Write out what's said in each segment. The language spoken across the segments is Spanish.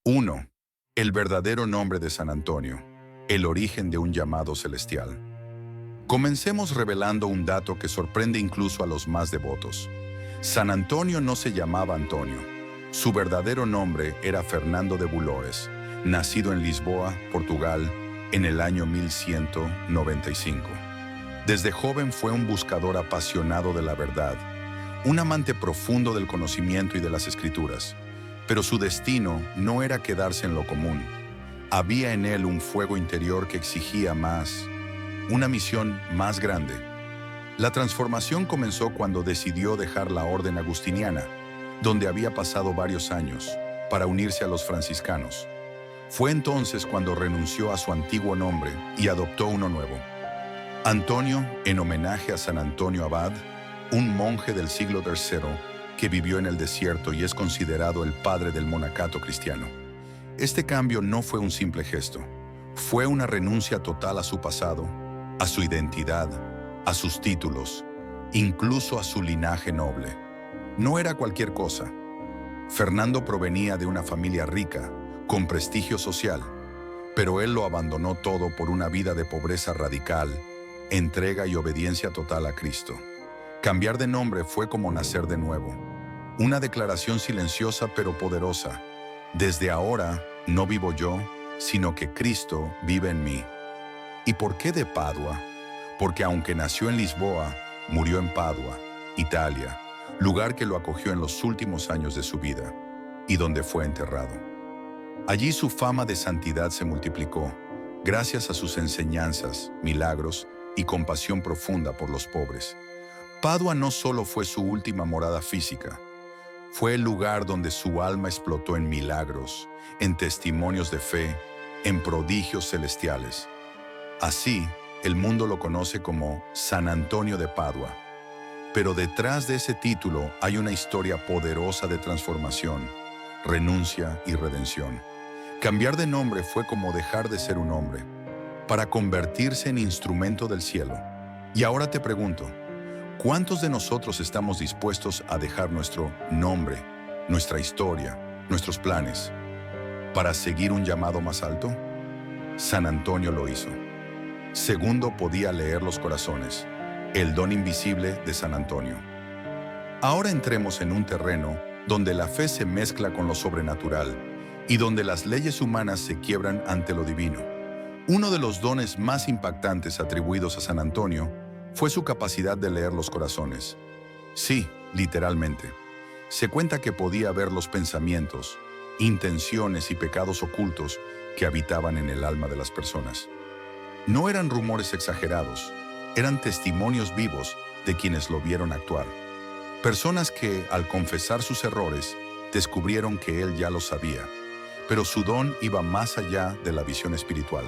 1. El verdadero nombre de San Antonio, el origen de un llamado celestial. Comencemos revelando un dato que sorprende incluso a los más devotos. San Antonio no se llamaba Antonio. Su verdadero nombre era Fernando de Bulloes, nacido en Lisboa, Portugal, en el año 1195. Desde joven fue un buscador apasionado de la verdad, un amante profundo del conocimiento y de las escrituras. Pero su destino no era quedarse en lo común. Había en él un fuego interior que exigía más, una misión más grande. La transformación comenzó cuando decidió dejar la orden agustiniana, donde había pasado varios años, para unirse a los franciscanos. Fue entonces cuando renunció a su antiguo nombre y adoptó uno nuevo. Antonio, en homenaje a San Antonio Abad, un monje del siglo III que vivió en el desierto y es considerado el padre del monacato cristiano. Este cambio no fue un simple gesto, fue una renuncia total a su pasado, a su identidad, a sus títulos, incluso a su linaje noble. No era cualquier cosa. Fernando provenía de una familia rica, con prestigio social, pero él lo abandonó todo por una vida de pobreza radical, entrega y obediencia total a Cristo. Cambiar de nombre fue como nacer de nuevo. Una declaración silenciosa pero poderosa. Desde ahora no vivo yo, sino que Cristo vive en mí. ¿Y por qué de Padua? Porque aunque nació en Lisboa, murió en Padua, Italia, lugar que lo acogió en los últimos años de su vida y donde fue enterrado. Allí su fama de santidad se multiplicó, gracias a sus enseñanzas, milagros y compasión profunda por los pobres. Padua no solo fue su última morada física, fue el lugar donde su alma explotó en milagros, en testimonios de fe, en prodigios celestiales. Así, el mundo lo conoce como San Antonio de Padua. Pero detrás de ese título hay una historia poderosa de transformación, renuncia y redención. Cambiar de nombre fue como dejar de ser un hombre, para convertirse en instrumento del cielo. Y ahora te pregunto, ¿cuántos de nosotros estamos dispuestos a dejar nuestro nombre, nuestra historia, nuestros planes, para seguir un llamado más alto? San Antonio lo hizo. Segundo, podía leer los corazones, el don invisible de San Antonio. Ahora entremos en un terreno donde la fe se mezcla con lo sobrenatural y donde las leyes humanas se quiebran ante lo divino. Uno de los dones más impactantes atribuidos a San Antonio fue su capacidad de leer los corazones. Sí, literalmente. Se cuenta que podía ver los pensamientos, intenciones y pecados ocultos que habitaban en el alma de las personas. No eran rumores exagerados, eran testimonios vivos de quienes lo vieron actuar. Personas que, al confesar sus errores, descubrieron que él ya lo sabía, pero su don iba más allá de la visión espiritual.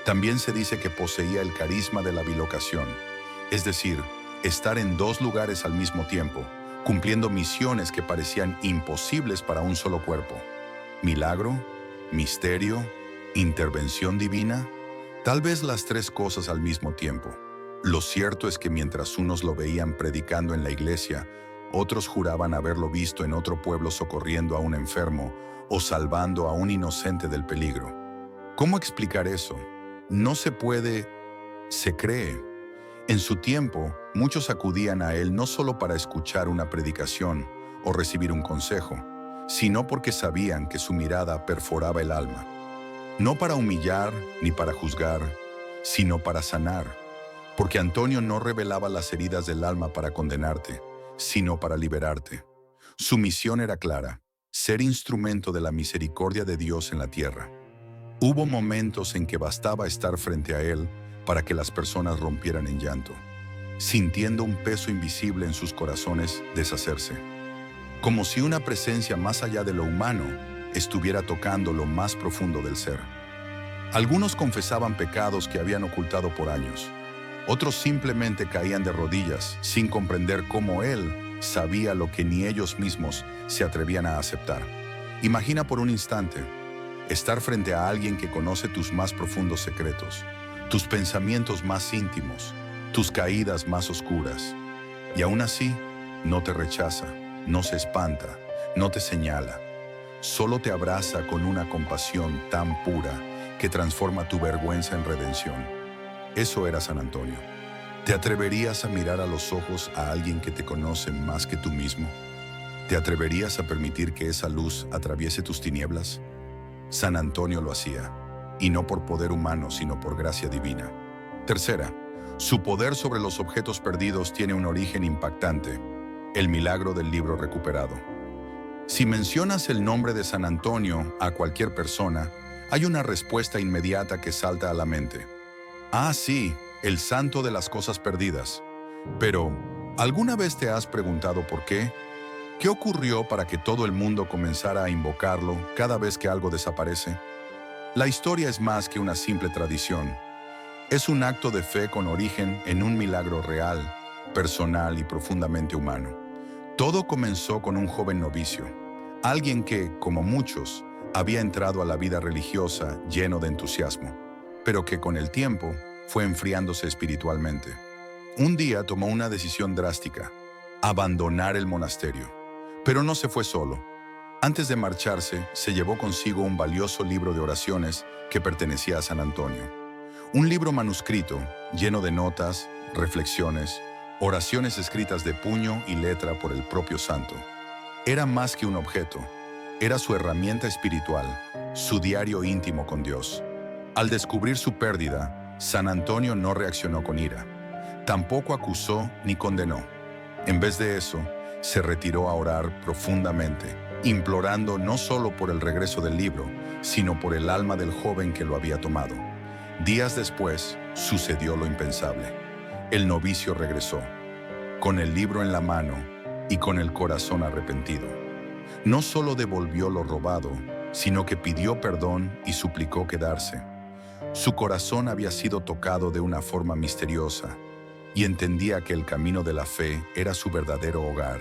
También se dice que poseía el carisma de la bilocación, es decir, estar en dos lugares al mismo tiempo, cumpliendo misiones que parecían imposibles para un solo cuerpo. Milagro, misterio, intervención divina, tal vez las tres cosas al mismo tiempo. Lo cierto es que mientras unos lo veían predicando en la iglesia, otros juraban haberlo visto en otro pueblo socorriendo a un enfermo o salvando a un inocente del peligro. ¿Cómo explicar eso? No se puede, se cree. En su tiempo, muchos acudían a él no solo para escuchar una predicación o recibir un consejo, sino porque sabían que su mirada perforaba el alma. No para humillar ni para juzgar, sino para sanar, porque Antonio no revelaba las heridas del alma para condenarte, sino para liberarte. Su misión era clara, ser instrumento de la misericordia de Dios en la tierra. Hubo momentos en que bastaba estar frente a él para que las personas rompieran en llanto, sintiendo un peso invisible en sus corazones deshacerse, como si una presencia más allá de lo humano estuviera tocando lo más profundo del ser. Algunos confesaban pecados que habían ocultado por años, otros simplemente caían de rodillas sin comprender cómo él sabía lo que ni ellos mismos se atrevían a aceptar. Imagina por un instante estar frente a alguien que conoce tus más profundos secretos, tus pensamientos más íntimos, tus caídas más oscuras, y aún así no te rechaza, no se espanta, no te señala. solo te abraza con una compasión tan pura que transforma tu vergüenza en redención. Eso era San Antonio. ¿Te atreverías a mirar a los ojos a alguien que te conoce más que tú mismo? ¿Te atreverías a permitir que esa luz atraviese tus tinieblas? San Antonio lo hacía, y no por poder humano, sino por gracia divina. Tercera, su poder sobre los objetos perdidos tiene un origen impactante: el milagro del libro recuperado. Si mencionas el nombre de San Antonio a cualquier persona, hay una respuesta inmediata que salta a la mente. Ah, sí, el santo de las cosas perdidas. Pero, ¿alguna vez te has preguntado por qué? ¿Qué ocurrió para que todo el mundo comenzara a invocarlo cada vez que algo desaparece? La historia es más que una simple tradición. Es un acto de fe con origen en un milagro real, personal y profundamente humano. Todo comenzó con un joven novicio, alguien que, como muchos, había entrado a la vida religiosa lleno de entusiasmo, pero que con el tiempo fue enfriándose espiritualmente. Un día tomó una decisión drástica: abandonar el monasterio. Pero no se fue solo. Antes de marcharse, se llevó consigo un valioso libro de oraciones que pertenecía a San Antonio. Un libro manuscrito, lleno de notas, reflexiones, oraciones escritas de puño y letra por el propio santo. Era más que un objeto, era su herramienta espiritual, su diario íntimo con Dios. Al descubrir su pérdida, San Antonio no reaccionó con ira. Tampoco acusó ni condenó. En vez de eso, se retiró a orar profundamente, implorando no solo por el regreso del libro, sino por el alma del joven que lo había tomado. Días después, sucedió lo impensable. El novicio regresó, con el libro en la mano y con el corazón arrepentido. No solo devolvió lo robado, sino que pidió perdón y suplicó quedarse. Su corazón había sido tocado de una forma misteriosa y entendía que el camino de la fe era su verdadero hogar.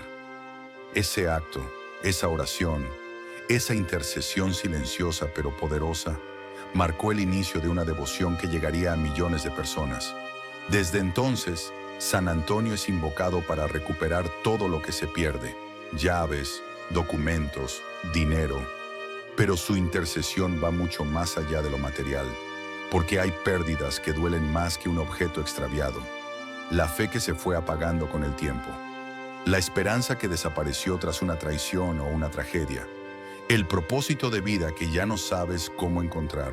Ese acto, esa oración, esa intercesión silenciosa pero poderosa, marcó el inicio de una devoción que llegaría a millones de personas. Desde entonces, San Antonio es invocado para recuperar todo lo que se pierde: llaves, documentos, dinero. Pero su intercesión va mucho más allá de lo material, porque hay pérdidas que duelen más que un objeto extraviado. La fe que se fue apagando con el tiempo. La esperanza que desapareció tras una traición o una tragedia. El propósito de vida que ya no sabes cómo encontrar.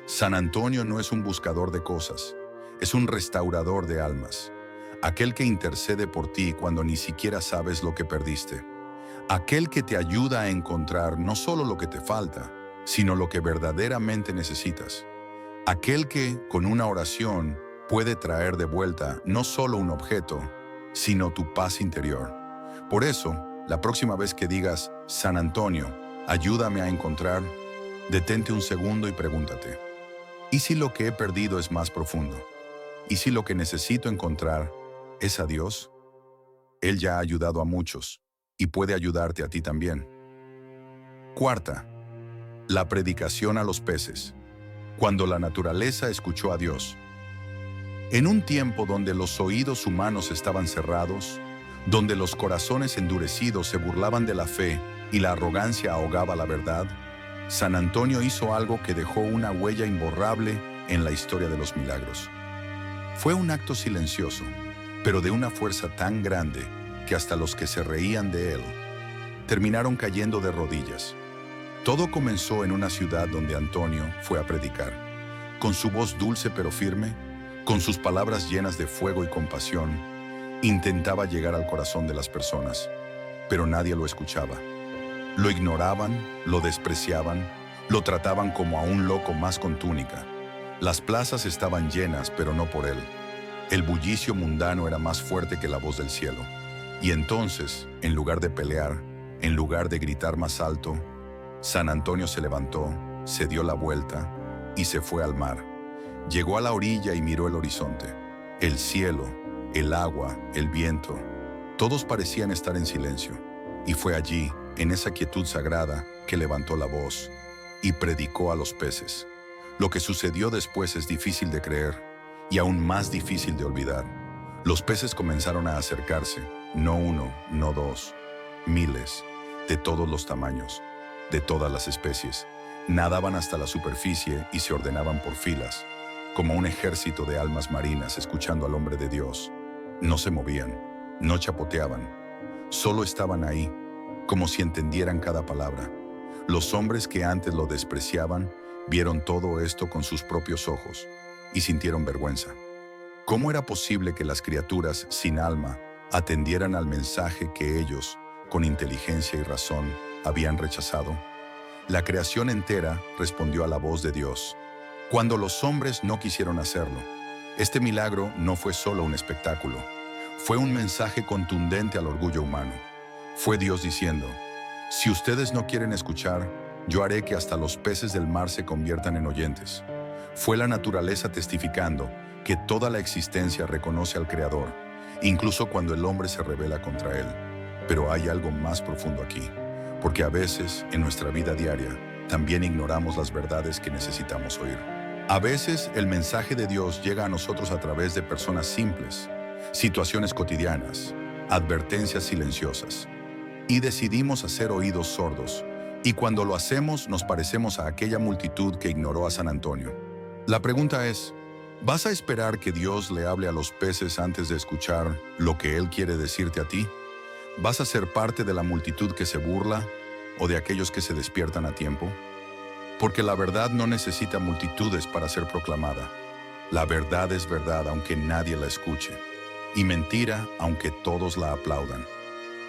San Antonio no es un buscador de cosas, es un restaurador de almas. Aquel que intercede por ti cuando ni siquiera sabes lo que perdiste. Aquel que te ayuda a encontrar no solo lo que te falta, sino lo que verdaderamente necesitas. Aquel que, con una oración, puede traer de vuelta no solo un objeto, sino tu paz interior. Por eso, la próxima vez que digas: San Antonio, ayúdame a encontrar, detente un segundo y pregúntate: ¿y si lo que he perdido es más profundo? ¿Y si lo que necesito encontrar es a Dios? Él ya ha ayudado a muchos y puede ayudarte a ti también. Cuarta, la predicación a los peces. Cuando la naturaleza escuchó a Dios. En un tiempo donde los oídos humanos estaban cerrados, donde los corazones endurecidos se burlaban de la fe y la arrogancia ahogaba la verdad, San Antonio hizo algo que dejó una huella imborrable en la historia de los milagros. Fue un acto silencioso, pero de una fuerza tan grande que hasta los que se reían de él terminaron cayendo de rodillas. Todo comenzó en una ciudad donde Antonio fue a predicar. Con su voz dulce pero firme, con sus palabras llenas de fuego y compasión, intentaba llegar al corazón de las personas, pero nadie lo escuchaba. Lo ignoraban, lo despreciaban, lo trataban como a un loco más con túnica. Las plazas estaban llenas, pero no por él. El bullicio mundano era más fuerte que la voz del cielo. Y entonces, en lugar de pelear, en lugar de gritar más alto, San Antonio se levantó, se dio la vuelta y se fue al mar. Llegó a la orilla y miró el horizonte. El cielo, el agua, el viento, todos parecían estar en silencio. Y fue allí, en esa quietud sagrada, que levantó la voz y predicó a los peces. Lo que sucedió después es difícil de creer y aún más difícil de olvidar. Los peces comenzaron a acercarse, no uno, no dos, miles, de todos los tamaños. de todas las especies. Nadaban hasta la superficie y se ordenaban por filas, como un ejército de almas marinas escuchando al hombre de Dios. No se movían, no chapoteaban, solo estaban ahí, como si entendieran cada palabra. Los hombres que antes lo despreciaban vieron todo esto con sus propios ojos y sintieron vergüenza. ¿Cómo era posible que las criaturas sin alma atendieran al mensaje que ellos, con inteligencia y razón, habían rechazado? La creación entera respondió a la voz de Dios, cuando los hombres no quisieron hacerlo. Este milagro no fue solo un espectáculo, fue un mensaje contundente al orgullo humano. Fue Dios diciendo, si ustedes no quieren escuchar, yo haré que hasta los peces del mar se conviertan en oyentes. Fue la naturaleza testificando que toda la existencia reconoce al Creador, incluso cuando el hombre se rebela contra él. Pero hay algo más profundo aquí, porque a veces, en nuestra vida diaria, también ignoramos las verdades que necesitamos oír. A veces, el mensaje de Dios llega a nosotros a través de personas simples, situaciones cotidianas, advertencias silenciosas. Y decidimos hacer oídos sordos, y cuando lo hacemos nos parecemos a aquella multitud que ignoró a San Antonio. La pregunta es, ¿vas a esperar que Dios le hable a los peces antes de escuchar lo que Él quiere decirte a ti? ¿Vas a ser parte de la multitud que se burla o de aquellos que se despiertan a tiempo? Porque la verdad no necesita multitudes para ser proclamada. La verdad es verdad aunque nadie la escuche, y mentira aunque todos la aplaudan.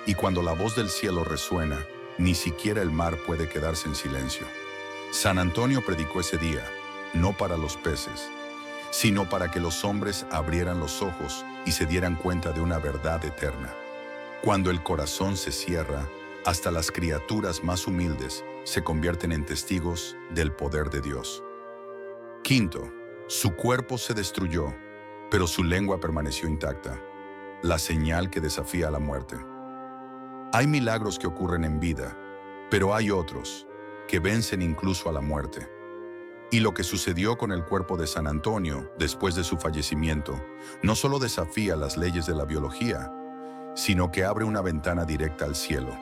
Y cuando la voz del cielo resuena, ni siquiera el mar puede quedarse en silencio. San Antonio predicó ese día, no para los peces, sino para que los hombres abrieran los ojos y se dieran cuenta de una verdad eterna. Cuando el corazón se cierra, hasta las criaturas más humildes se convierten en testigos del poder de Dios. Quinto, su cuerpo se destruyó, pero su lengua permaneció intacta, la señal que desafía a la muerte. Hay milagros que ocurren en vida, pero hay otros que vencen incluso a la muerte. Y lo que sucedió con el cuerpo de San Antonio después de su fallecimiento no solo desafía las leyes de la biología, sino que abre una ventana directa al cielo.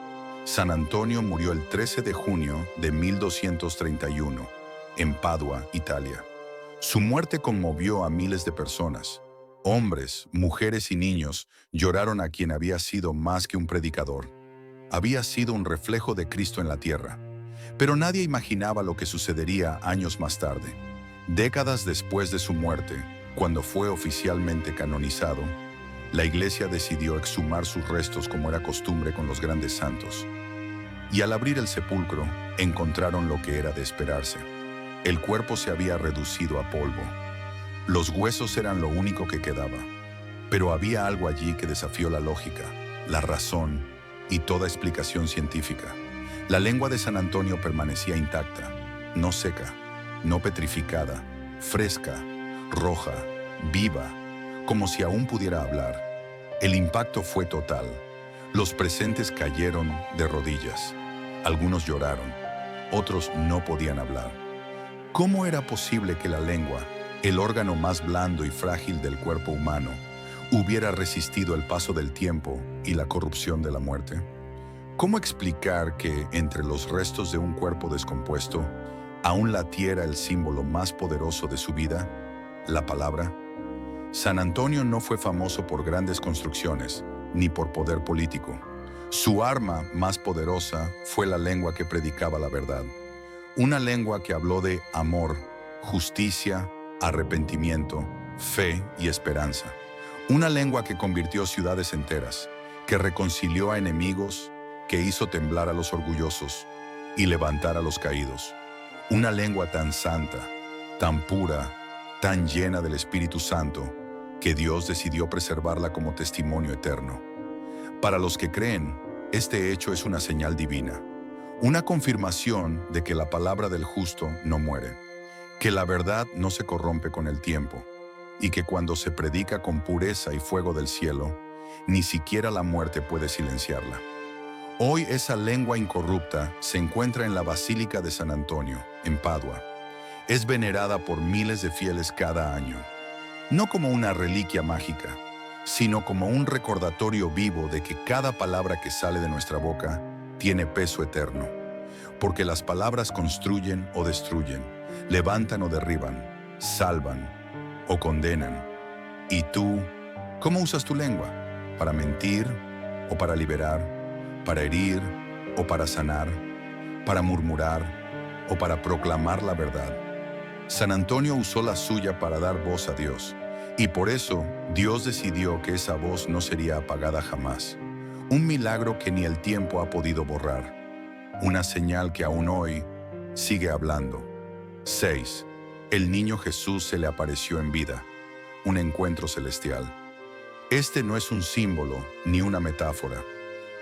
San Antonio murió el 13 de junio de 1231, en Padua, Italia. Su muerte conmovió a miles de personas. Hombres, mujeres y niños lloraron a quien había sido más que un predicador. Había sido un reflejo de Cristo en la tierra. Pero nadie imaginaba lo que sucedería años más tarde. Décadas después de su muerte, cuando fue oficialmente canonizado, la Iglesia decidió exhumar sus restos como era costumbre con los grandes santos. Y al abrir el sepulcro, encontraron lo que era de esperarse. El cuerpo se había reducido a polvo. Los huesos eran lo único que quedaba. Pero había algo allí que desafió la lógica, la razón y toda explicación científica. La lengua de San Antonio permanecía intacta, no seca, no petrificada, fresca, roja, viva, como si aún pudiera hablar. El impacto fue total. Los presentes cayeron de rodillas. Algunos lloraron, otros no podían hablar. ¿Cómo era posible que la lengua, el órgano más blando y frágil del cuerpo humano, hubiera resistido el paso del tiempo y la corrupción de la muerte? ¿Cómo explicar que, entre los restos de un cuerpo descompuesto, aún latiera el símbolo más poderoso de su vida, la palabra? San Antonio no fue famoso por grandes construcciones, ni por poder político. Su arma más poderosa fue la lengua que predicaba la verdad. Una lengua que habló de amor, justicia, arrepentimiento, fe y esperanza. Una lengua que convirtió ciudades enteras, que reconcilió a enemigos, que hizo temblar a los orgullosos y levantar a los caídos. Una lengua tan santa, tan pura, tan llena del Espíritu Santo, que Dios decidió preservarla como testimonio eterno. Para los que creen, este hecho es una señal divina, una confirmación de que la palabra del justo no muere, que la verdad no se corrompe con el tiempo, y que cuando se predica con pureza y fuego del cielo, ni siquiera la muerte puede silenciarla. Hoy esa lengua incorrupta se encuentra en la Basílica de San Antonio, en Padua. Es venerada por miles de fieles cada año, no como una reliquia mágica, sino como un recordatorio vivo de que cada palabra que sale de nuestra boca tiene peso eterno. porque las palabras construyen o destruyen, levantan o derriban, salvan o condenan. ¿Y tú, cómo usas tu lengua? ¿Para mentir o para liberar? ¿Para herir o para sanar? ¿Para murmurar o para proclamar la verdad? San Antonio usó la suya para dar voz a Dios, y por eso Dios decidió que esa voz no sería apagada jamás. Un milagro que ni el tiempo ha podido borrar. Una señal que aún hoy sigue hablando. 6. El niño Jesús se le apareció en vida. Un encuentro celestial. Este no es un símbolo ni una metáfora.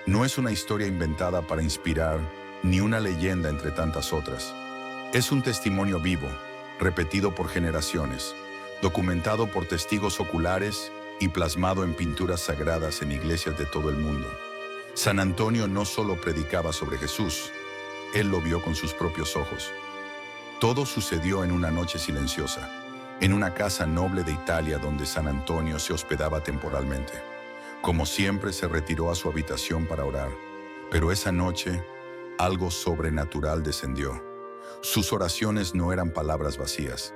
No es una historia inventada para inspirar, ni una leyenda entre tantas otras. Es un testimonio vivo, repetido por generaciones, documentado por testigos oculares y plasmado en pinturas sagradas en iglesias de todo el mundo. San Antonio no solo predicaba sobre Jesús, él lo vio con sus propios ojos. Todo sucedió en una noche silenciosa, en una casa noble de Italia donde San Antonio se hospedaba temporalmente. Como siempre, se retiró a su habitación para orar, pero esa noche algo sobrenatural descendió. Sus oraciones no eran palabras vacías,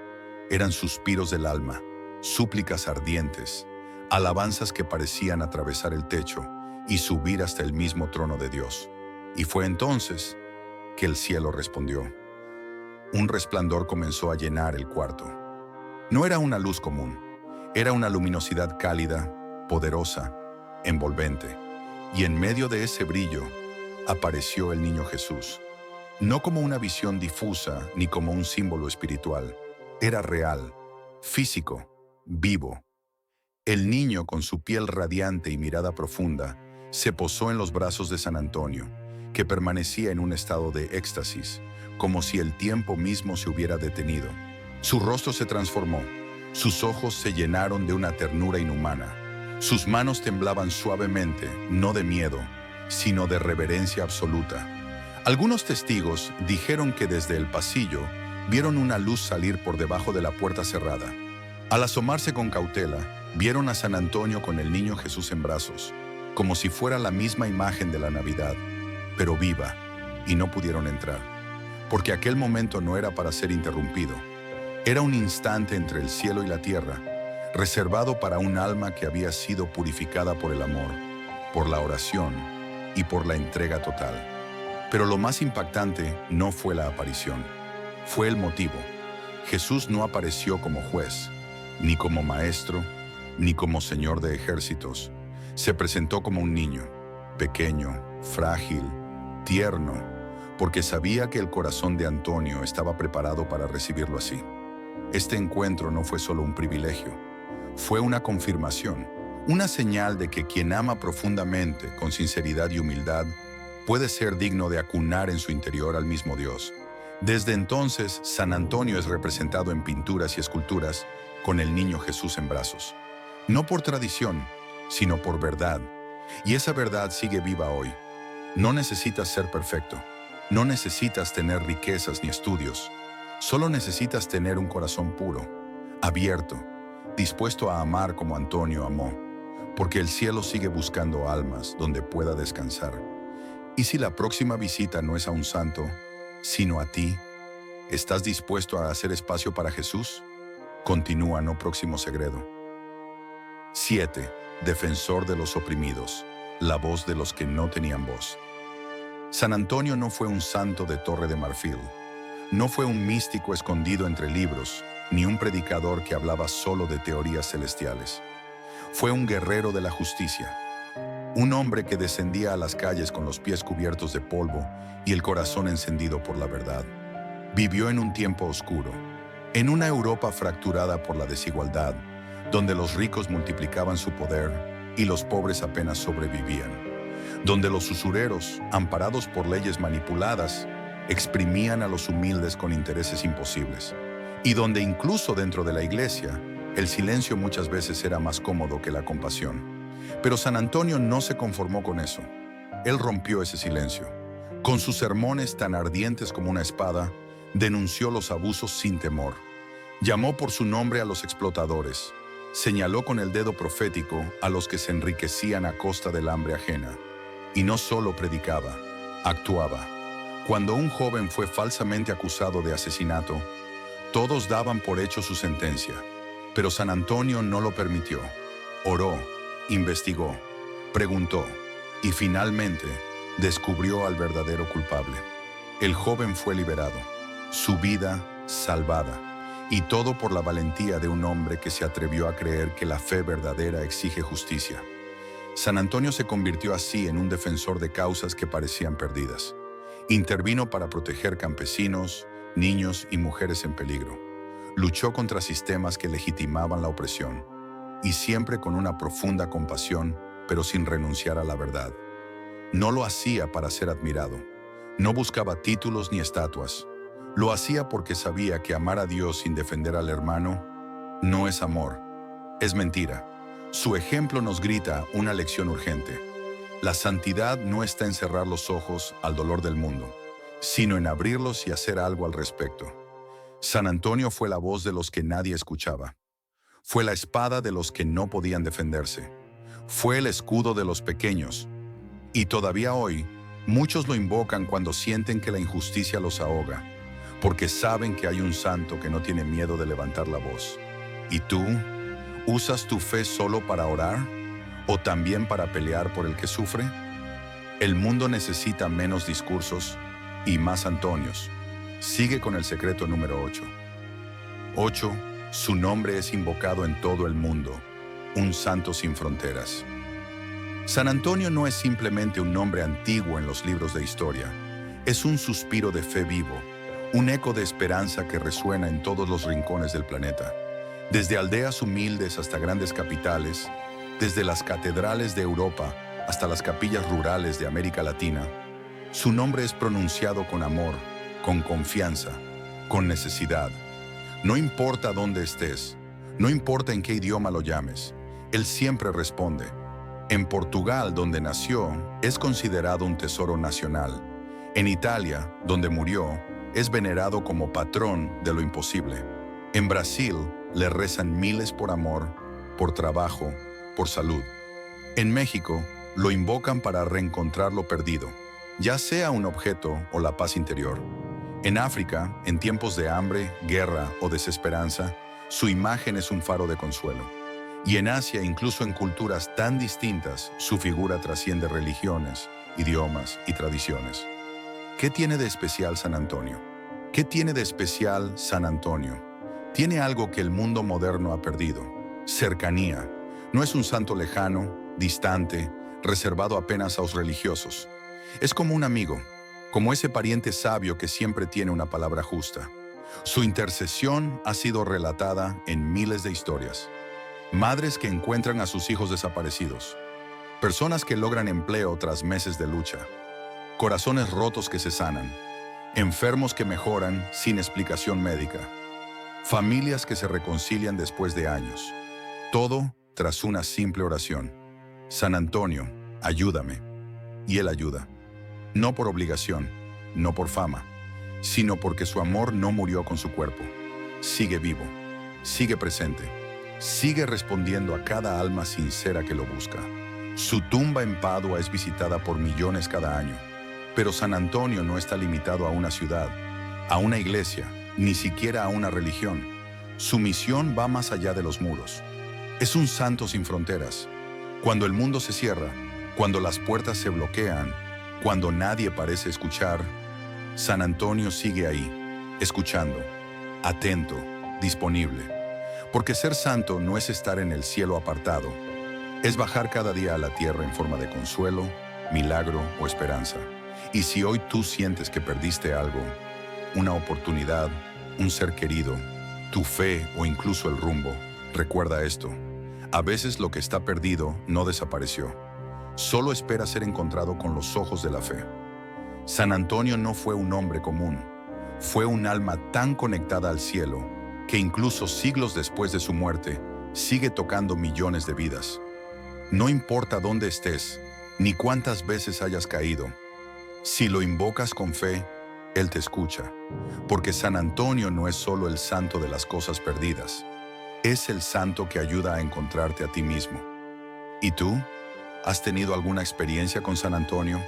eran suspiros del alma, súplicas ardientes, alabanzas que parecían atravesar el techo y subir hasta el mismo trono de Dios. Y fue entonces que el cielo respondió. Un resplandor comenzó a llenar el cuarto. No era una luz común, era una luminosidad cálida, poderosa, envolvente, y en medio de ese brillo apareció el niño Jesús. No como una visión difusa ni como un símbolo espiritual, era real, físico, vivo. El niño, con su piel radiante y mirada profunda, se posó en los brazos de San Antonio, que permanecía en un estado de éxtasis, como si el tiempo mismo se hubiera detenido. Su rostro se transformó, sus ojos se llenaron de una ternura inhumana. Sus manos temblaban suavemente, no de miedo, sino de reverencia absoluta. Algunos testigos dijeron que desde el pasillo vieron una luz salir por debajo de la puerta cerrada. Al asomarse con cautela, vieron a San Antonio con el niño Jesús en brazos, como si fuera la misma imagen de la Navidad, pero viva, y no pudieron entrar, porque aquel momento no era para ser interrumpido. Era un instante entre el cielo y la tierra, reservado para un alma que había sido purificada por el amor, por la oración y por la entrega total. Pero lo más impactante no fue la aparición, fue el motivo. Jesús no apareció como juez, ni como maestro, ni como señor de ejércitos. Se presentó como un niño, pequeño, frágil, tierno, porque sabía que el corazón de Antonio estaba preparado para recibirlo así. Este encuentro no fue solo un privilegio, fue una confirmación, una señal de que quien ama profundamente, con sinceridad y humildad, puede ser digno de acunar en su interior al mismo Dios. Desde entonces, San Antonio es representado en pinturas y esculturas con el niño Jesús en brazos. No por tradición, sino por verdad. Y esa verdad sigue viva hoy. No necesitas ser perfecto. No necesitas tener riquezas ni estudios. Solo necesitas tener un corazón puro, abierto, dispuesto a amar como Antonio amó, porque el cielo sigue buscando almas donde pueda descansar. Y si la próxima visita no es a un santo, sino a ti, ¿estás dispuesto a hacer espacio para Jesús? Continúa, no próximo segredo. 7. Defensor de los oprimidos, la voz de los que no tenían voz. San Antonio no fue un santo de Torre de Marfil, no fue un místico escondido entre libros, ni un predicador que hablaba solo de teorías celestiales. Fue un guerrero de la justicia, un hombre que descendía a las calles con los pies cubiertos de polvo y el corazón encendido por la verdad. Vivió en un tiempo oscuro, en una Europa fracturada por la desigualdad, donde los ricos multiplicaban su poder y los pobres apenas sobrevivían, donde los usureros, amparados por leyes manipuladas, exprimían a los humildes con intereses imposibles, y donde incluso dentro de la iglesia, el silencio muchas veces era más cómodo que la compasión. Pero San Antonio no se conformó con eso. Él rompió ese silencio. Con sus sermones tan ardientes como una espada, denunció los abusos sin temor. Llamó por su nombre a los explotadores. Señaló con el dedo profético a los que se enriquecían a costa del hambre ajena. Y no solo predicaba, actuaba. Cuando un joven fue falsamente acusado de asesinato, todos daban por hecho su sentencia, pero San Antonio no lo permitió. Oró, investigó, preguntó y finalmente descubrió al verdadero culpable. El joven fue liberado, su vida salvada, y todo por la valentía de un hombre que se atrevió a creer que la fe verdadera exige justicia. San Antonio se convirtió así en un defensor de causas que parecían perdidas. Intervino para proteger campesinos, niños y mujeres en peligro. Luchó contra sistemas que legitimaban la opresión, y siempre con una profunda compasión, pero sin renunciar a la verdad. No lo hacía para ser admirado. No buscaba títulos ni estatuas. Lo hacía porque sabía que amar a Dios sin defender al hermano no es amor, es mentira. Su ejemplo nos grita una lección urgente. La santidad no está en cerrar los ojos al dolor del mundo, sino en abrirlos y hacer algo al respecto. San Antonio fue la voz de los que nadie escuchaba. Fue la espada de los que no podían defenderse. Fue el escudo de los pequeños. Y todavía hoy, muchos lo invocan cuando sienten que la injusticia los ahoga, porque saben que hay un santo que no tiene miedo de levantar la voz. ¿Y tú? ¿Usas tu fe solo para orar o también para pelear por el que sufre? El mundo necesita menos discursos y más Antonios. Sigue con el secreto número 8. 8. Su nombre es invocado en todo el mundo, un santo sin fronteras. San Antonio no es simplemente un nombre antiguo en los libros de historia. Es un suspiro de fe vivo, un eco de esperanza que resuena en todos los rincones del planeta. Desde aldeas humildes hasta grandes capitales, desde las catedrales de Europa hasta las capillas rurales de América Latina, su nombre es pronunciado con amor, con confianza, con necesidad. No importa dónde estés, no importa en qué idioma lo llames, él siempre responde. En Portugal, donde nació, es considerado un tesoro nacional. En Italia, donde murió, es venerado como patrón de lo imposible. En Brasil, le rezan miles por amor, por trabajo, por salud. En México, lo invocan para reencontrar lo perdido, ya sea un objeto o la paz interior. En África, en tiempos de hambre, guerra o desesperanza, su imagen es un faro de consuelo. Y en Asia, incluso en culturas tan distintas, su figura trasciende religiones, idiomas y tradiciones. ¿Qué tiene de especial San Antonio? ¿Qué tiene de especial San Antonio? Tiene algo que el mundo moderno ha perdido: cercanía. No es un santo lejano, distante, reservado apenas a los religiosos. Es como un amigo, como ese pariente sabio que siempre tiene una palabra justa. Su intercesión ha sido relatada en miles de historias. Madres que encuentran a sus hijos desaparecidos, personas que logran empleo tras meses de lucha, corazones rotos que se sanan, enfermos que mejoran sin explicación médica, familias que se reconcilian después de años, todo tras una simple oración. San Antonio, ayúdame. Y él ayuda, no por obligación, no por fama, sino porque su amor no murió con su cuerpo. Sigue vivo, sigue presente, sigue respondiendo a cada alma sincera que lo busca. Su tumba en Padua es visitada por millones cada año, pero San Antonio no está limitado a una ciudad, a una iglesia, ni siquiera a una religión. Su misión va más allá de los muros. Es un santo sin fronteras. Cuando el mundo se cierra, cuando las puertas se bloquean, cuando nadie parece escuchar, San Antonio sigue ahí, escuchando, atento, disponible. Porque ser santo no es estar en el cielo apartado, es bajar cada día a la tierra en forma de consuelo, milagro o esperanza. Y si hoy tú sientes que perdiste algo, una oportunidad, un ser querido, tu fe o incluso el rumbo, recuerda esto: a veces lo que está perdido no desapareció, solo espera ser encontrado con los ojos de la fe. San Antonio no fue un hombre común, fue un alma tan conectada al cielo que incluso siglos después de su muerte sigue tocando millones de vidas. No importa dónde estés, ni cuántas veces hayas caído, si lo invocas con fe, Él te escucha, porque San Antonio no es solo el santo de las cosas perdidas, es el santo que ayuda a encontrarte a ti mismo. ¿Y tú? ¿Has tenido alguna experiencia con San Antonio?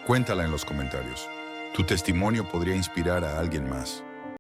Cuéntala en los comentarios. Tu testimonio podría inspirar a alguien más.